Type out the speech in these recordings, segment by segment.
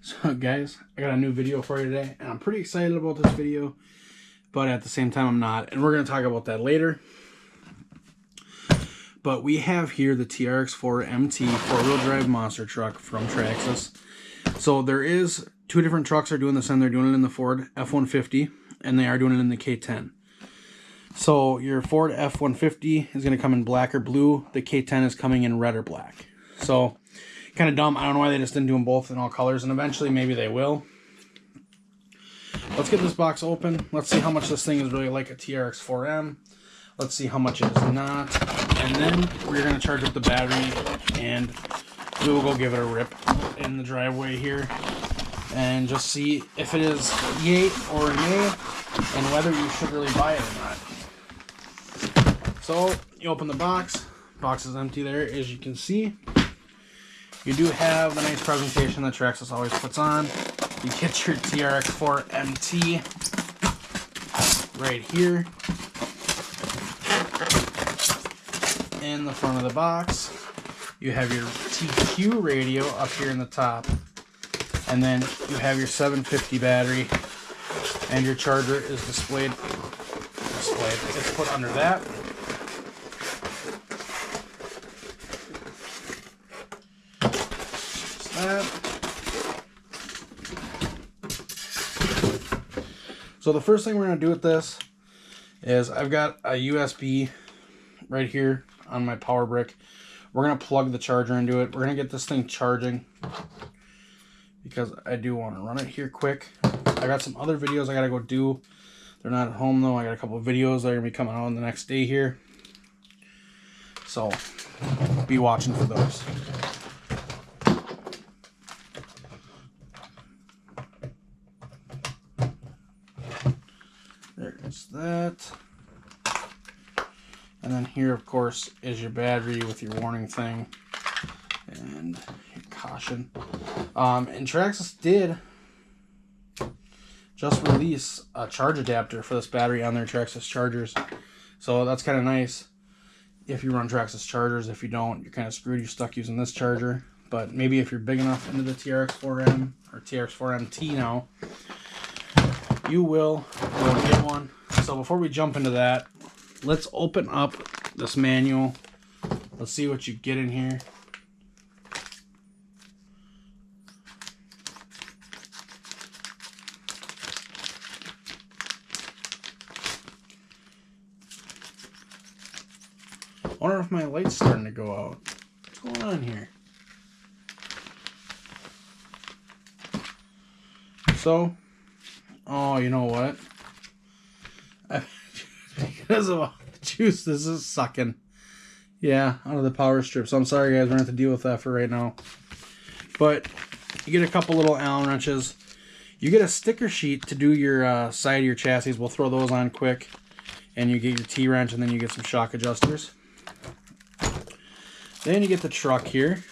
So guys, I got a new video for you today, and I'm pretty excited about this video, but at the same time I'm not, and we're going to talk about that later. But we have here the Trx4MT 4-wheel drive monster truck from Traxxas. So there is two different trucks are doing this, and they're doing it in the Ford F-150, and they are doing it in the K10. So your Ford F-150 is going to come in black or blue. The K10 is coming in red or black. So kind of dumb. I don't know why they just didn't do them both in all colors, and eventually maybe they will. Let's get this box open. Let's see how much this thing is really like a TRX4M. Let's see how much it is not. And then we're going to charge up the battery, and we will go give it a rip in the driveway here and just see if it is yay or nay and whether you should really buy it or not. So you open the box. Box is empty there, as you can see. You do have the nice presentation that Traxxas always puts on. You get your Trx4MT right here in the front of the box. You have your TQ radio up here in the top, and then you have your 750 battery, and your charger is displayed. It's put under that. So the first thing we're going to do with this is I've got a USB right here on my power brick. We're going to plug the charger into it. We're going to get this thing charging because I do want to run it here quick. I got some other videos I got to go do. They're not at home though. I got a couple of videos that are going to be coming out the next day here. So be watching for those. There's that. And then here, of course, is your battery with your warning thing and your caution. And Traxxas did just release a charge adapter for this battery on their Traxxas chargers. So that's kind of nice if you run Traxxas chargers. If you don't, you're kind of screwed. You're stuck using this charger. But maybe if you're big enough into the TRX4M or TRX4MT now, you will go and get one. So before we jump into that, let's open up this manual. Let's see what you get in here. I wonder if my light's starting to go out. What's going on here? So, oh, you know what? Because of all the juice, this is sucking. Yeah, out of the power strip. So I'm sorry, guys. We're going to have to deal with that for right now. But you get a couple little Allen wrenches. You get a sticker sheet to do your side of your chassis. We'll throw those on quick. And you get your T-wrench, and then you get some shock adjusters. Then you get the truck here.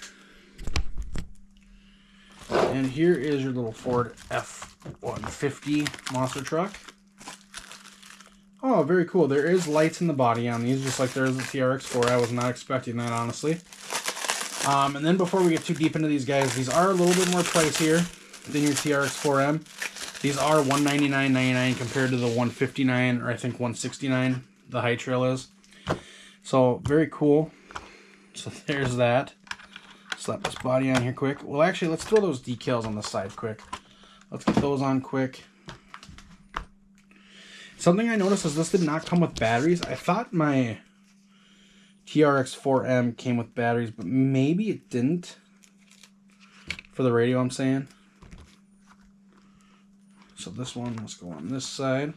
And here is your little Ford F-150 monster truck. Oh, very cool. There is lights in the body on these, just like there is the TRX4. I was not expecting that, honestly. And then before we get too deep into these guys, these are a little bit more pricier than your TRX4M. These are $199.99 compared to the $159 or I think $169 the High Trail is. So, very cool. So, there's that. Slap this body on here quick. Well, actually, let's throw those decals on the side quick. Let's get those on quick. Something I noticed is this did not come with batteries. I thought my TRX4M came with batteries, but maybe it didn't. For the radio, I'm saying. So this one, let's go on this side.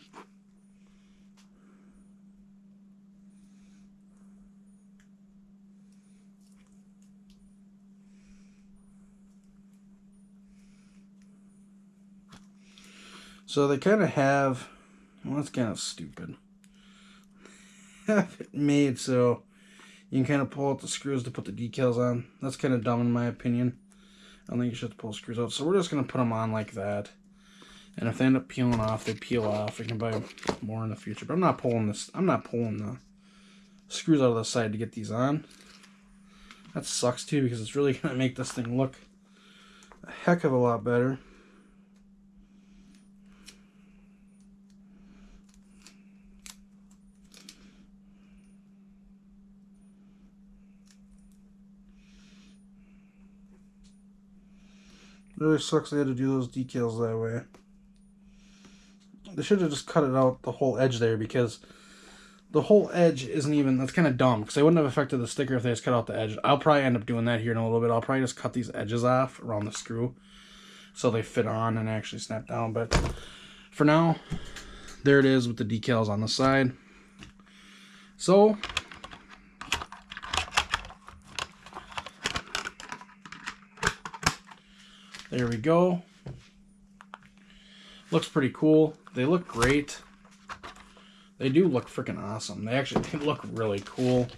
So they kind of have, well, that's kind of stupid. Have it made so you can kind of pull out the screws to put the decals on. That's kind of dumb in my opinion. I don't think you should have to pull screws out. So we're just going to put them on like that. And if they end up peeling off, they peel off. We can buy more in the future. But I'm not pulling this. I'm not pulling the screws out of the side to get these on. That sucks too, because it's really going to make this thing look a heck of a lot better. Really sucks they had to do those decals that way. They should have just cut it out the whole edge there, because the whole edge isn't even, that's kind of dumb, because they wouldn't have affected the sticker if they just cut out the edge. I'll probably end up doing that here in a little bit. I'll probably just cut these edges off around the screw so they fit on and actually snap down. But for now, there it is with the decals on the side. So there we go. Looks pretty cool. They look great. They do look freaking awesome. They look really cool.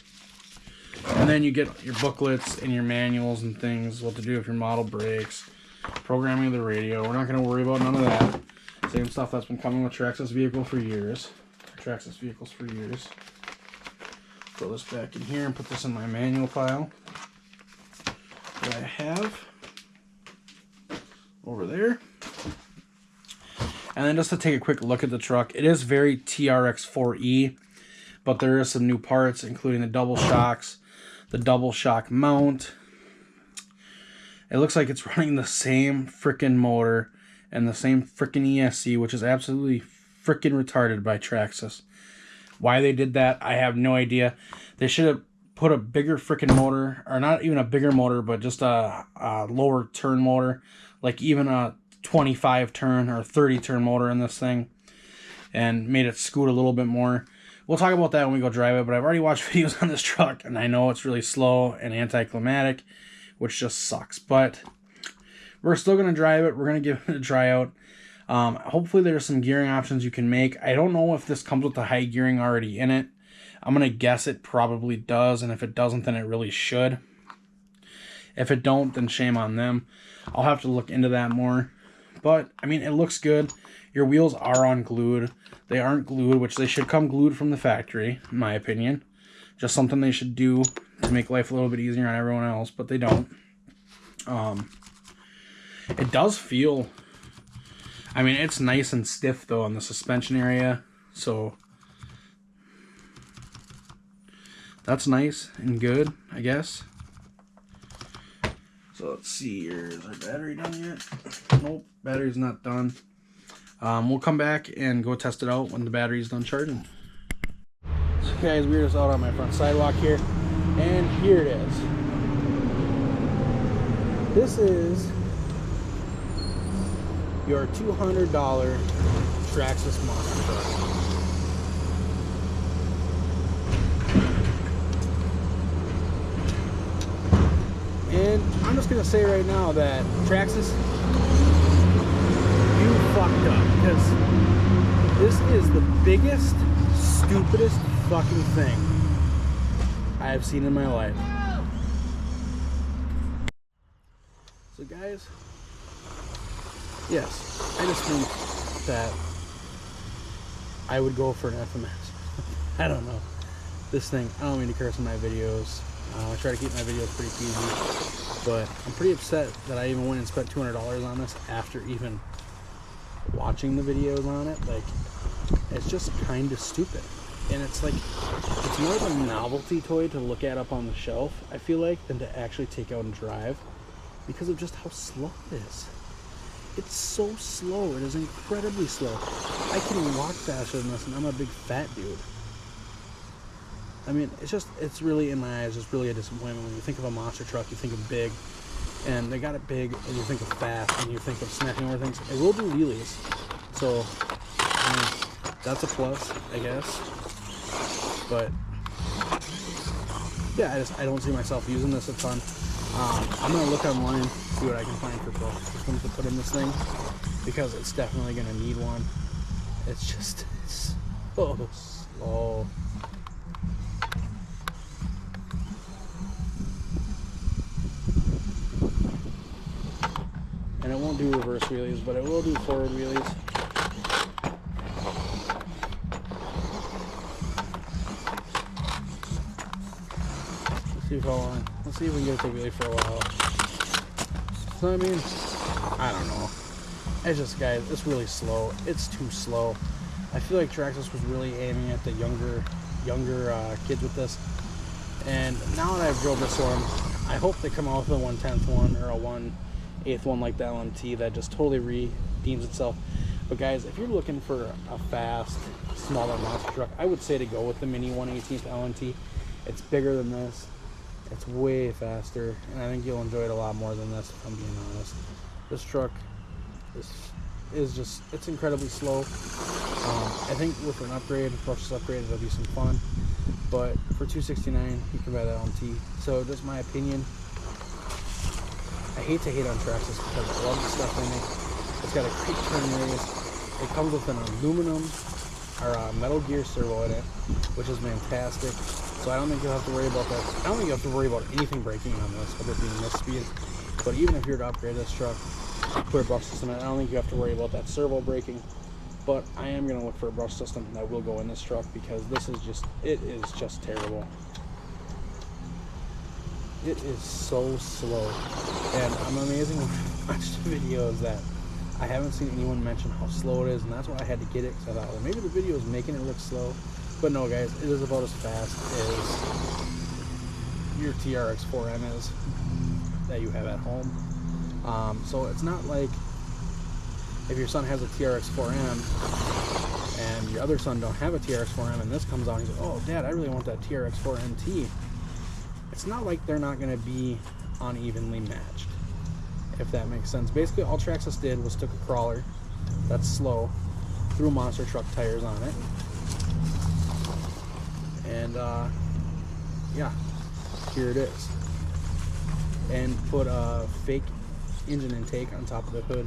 And then you get your booklets and your manuals and things, what to do if your model breaks, programming of the radio. We're not going to worry about none of that. Same stuff that's been coming with Traxxas vehicles for years. Throw this back in here and put this in my manual pile that I have over there. And then just to take a quick look at the truck, it is very Trx4E, but there is some new parts, including the double shocks, the double shock mount. It looks like it's running the same freaking motor and the same freaking ESC, which is absolutely freaking retarded by Traxxas. Why they did that, I have no idea. They should have put a bigger freaking motor, or not even a bigger motor, but just a lower turn motor, like even a 25 turn or 30 turn motor in this thing, and made it scoot a little bit more. We'll talk about that when we go drive it, but I've already watched videos on this truck, and I know it's really slow and anticlimactic, which just sucks. But we're still going to drive it. We're going to give it a try out. Hopefully there's some gearing options you can make. I don't know if this comes with the high gearing already in it. I'm going to guess it probably does, and if it doesn't, then it really should. If it don't, then shame on them. I'll have to look into that more. But, I mean, it looks good. Your wheels are unglued. They aren't glued, which they should come glued from the factory, in my opinion. Just something they should do to make life a little bit easier on everyone else, but they don't. It does feel... I mean, it's nice and stiff, though, on the suspension area. So, that's nice and good, I guess. So let's see here. Is our battery done yet? Nope, battery's not done. We'll come back and go test it out when the battery's done charging. So guys, we're just out on my front sidewalk here, and here it is. This is your $200 Traxxas monster truck. And I'm just going to say right now that Traxxas, you fucked up, because this is the biggest, stupidest fucking thing I have seen in my life. So guys, yes, I just think that I would go for an FMS. I don't know. This thing, I don't mean to curse in my videos. I try to keep my videos pretty PG, but I'm pretty upset that I even went and spent $200 on this after even watching the videos on it. Like, it's just kind of stupid. And it's like, it's more of a novelty toy to look at up on the shelf, I feel like, than to actually take out and drive, because of just how slow it is. It's so slow. It is incredibly slow. I can walk faster than this, and I'm a big fat dude. I mean, it's really, in my eyes, just really a disappointment. When you think of a monster truck, you think of big, and they got it big, and you think of fast, and you think of snapping over things. It will do wheelies, so, I mean, that's a plus, I guess. But, yeah, I don't see myself using this a ton. I'm going to look online, see what I can find for both systems to put in this thing, because it's definitely going to need one. It's just, it's so slow. And it won't do reverse wheelies, but it will do forward wheelies. Let's see how long. Let's see if we can get it to wheelie for a while. So I mean, I don't know. It's just, guys, it's really slow. It's too slow. I feel like Traxxas was really aiming at the younger kids with this. And now that I've drove this one, I hope they come out with a 1/10 one or a 1/8 one like the LMT that just totally redeems itself. But guys, if you're looking for a fast, smaller monster truck, I would say to go with the Mini 1/18 LMT. It's bigger than this. It's way faster, and I think you'll enjoy it a lot more than this, if I'm being honest. This truck is just, it's incredibly slow. I think with an upgrade, brushless upgrade, it'll be some fun. But for $269, you can buy the LMT. So just my opinion. I hate to hate on Traxxas because I love the stuff they make. It's got a great turn radius. It comes with an aluminum or a metal gear servo in it, which is fantastic. So I don't think you'll have to worry about that. I don't think you have to worry about anything breaking on this, with it being this speed. But even if you were to upgrade this truck, put a brush system in it, I don't think you have to worry about that servo breaking. But I am going to look for a brush system that will go in this truck, because this is just, it is just terrible. It is so slow. And I'm amazing when I watch the videos that I haven't seen anyone mention how slow it is, and that's why I had to get it, because I thought, well, maybe the video is making it look slow. But no, guys, it is about as fast as your Trx4M is that you have at home. So it's not like if your son has a Trx4M and your other son don't have a Trx4M and this comes out and he's like, oh, Dad, I really want that Trx4MT. It's not like they're not going to be unevenly matched, if that makes sense. Basically, all Traxxas did was took a crawler that's slow, threw monster truck tires on it, and yeah, here it is, and put a fake engine intake on top of the hood.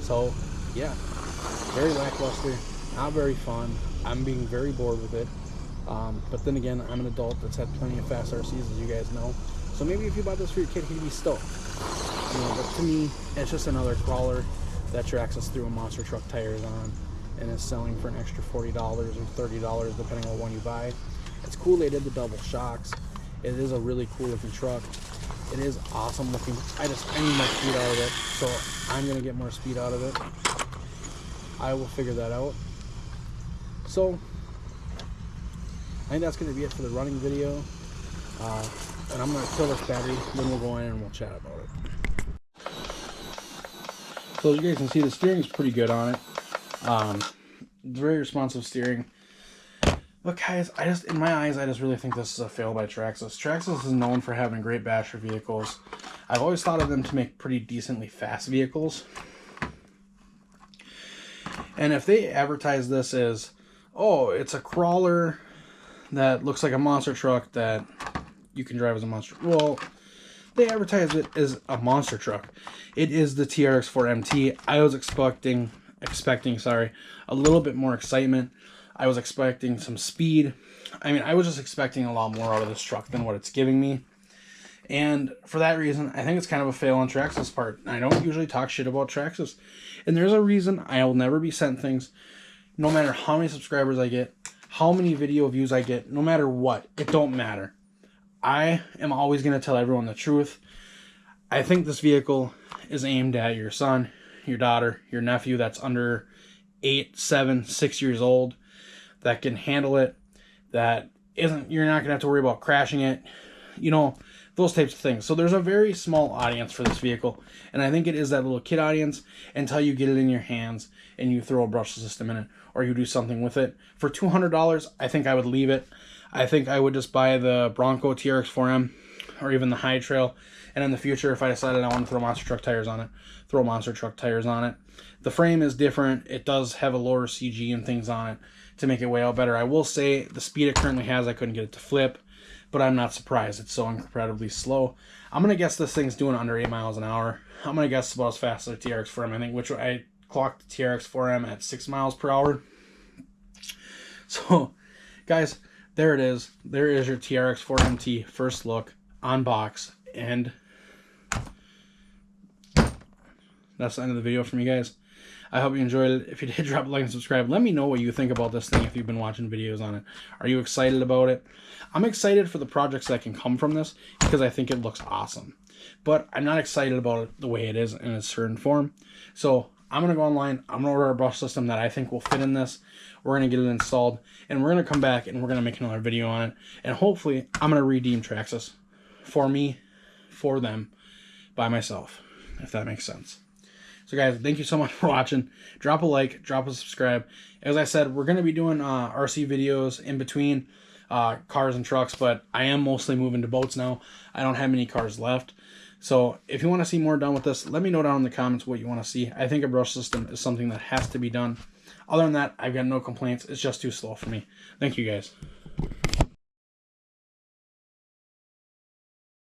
So yeah, very lackluster, not very fun. I'm being very bored with it. But then again, I'm an adult that's had plenty of fast RCs, as you guys know. So maybe if you bought this for your kid, he'd be stoked. You know, but to me, it's just another crawler that Traxxas threw a monster truck tires on and is selling for an extra $40 or $30, depending on what one you buy. It's cool they did the double shocks. It is a really cool looking truck. It is awesome looking. I need more speed out of it, so I'm gonna get more speed out of it. I will figure that out. So I think that's going to be it for the running video. And I'm going to kill this battery, then we'll go in and we'll chat about it. So as you guys can see, the steering is pretty good on it. Very responsive steering. But guys, in my eyes, I just really think this is a fail by Traxxas. Traxxas is known for having great basher vehicles. I've always thought of them to make pretty decently fast vehicles. And if they advertise this as, oh, it's a crawler that looks like a monster truck that you can drive as a monster. Well, they advertise it as a monster truck. It is the Trx4MT. I was expecting, a little bit more excitement. I was expecting some speed. I mean, I was just expecting a lot more out of this truck than what it's giving me. And for that reason, I think it's kind of a fail on Traxxas' part. I don't usually talk shit about Traxxas. And there's a reason I will never be sent things, no matter how many subscribers I get, how many video views I get, no matter what. It don't matter. I am always going to tell everyone the truth. I think this vehicle is aimed at your son, your daughter, your nephew that's under 8, 7, 6 years old, that can handle it, that isn't, you're not going to have to worry about crashing it, you know, those types of things. So there's a very small audience for this vehicle, and I think it is that little kid audience until you get it in your hands and you throw a brush system in it or you do something with it. For $200, I think I would leave it. I think I would just buy the Bronco Trx4M or even the High Trail, and in the future, if I decided I want to throw monster truck tires on it, throw monster truck tires on it. The frame is different. It does have a lower CG and things on it to make it way out better. I will say the speed it currently has, I couldn't get it to flip, but I'm not surprised. It's so incredibly slow. I'm going to guess this thing's doing under 8 miles an hour. I'm going to guess about as fast as the Trx4M, I think, which I clocked the Trx4M at 6 miles per hour. So, guys, there it is. There is your Trx4MT first look, on box, and that's the end of the video from you guys. I hope you enjoyed it. If you did, drop a like and subscribe. Let me know what you think about this thing if you've been watching videos on it. Are you excited about it? I'm excited for the projects that can come from this because I think it looks awesome. But I'm not excited about it the way it is in a certain form. So I'm going to go online. I'm going to order a brush system that I think will fit in this. We're going to get it installed. And we're going to come back and we're going to make another video on it. And hopefully I'm going to redeem Traxxas for me, for them, by myself, if that makes sense. So guys, thank you so much for watching. Drop a like, drop a subscribe. As I said, we're going to be doing RC videos in between cars and trucks, but I am mostly moving to boats now. I don't have many cars left. So if you want to see more done with this, let me know down in the comments what you want to see. I think a brush system is something that has to be done. Other than that, I've got no complaints. It's just too slow for me. Thank you guys.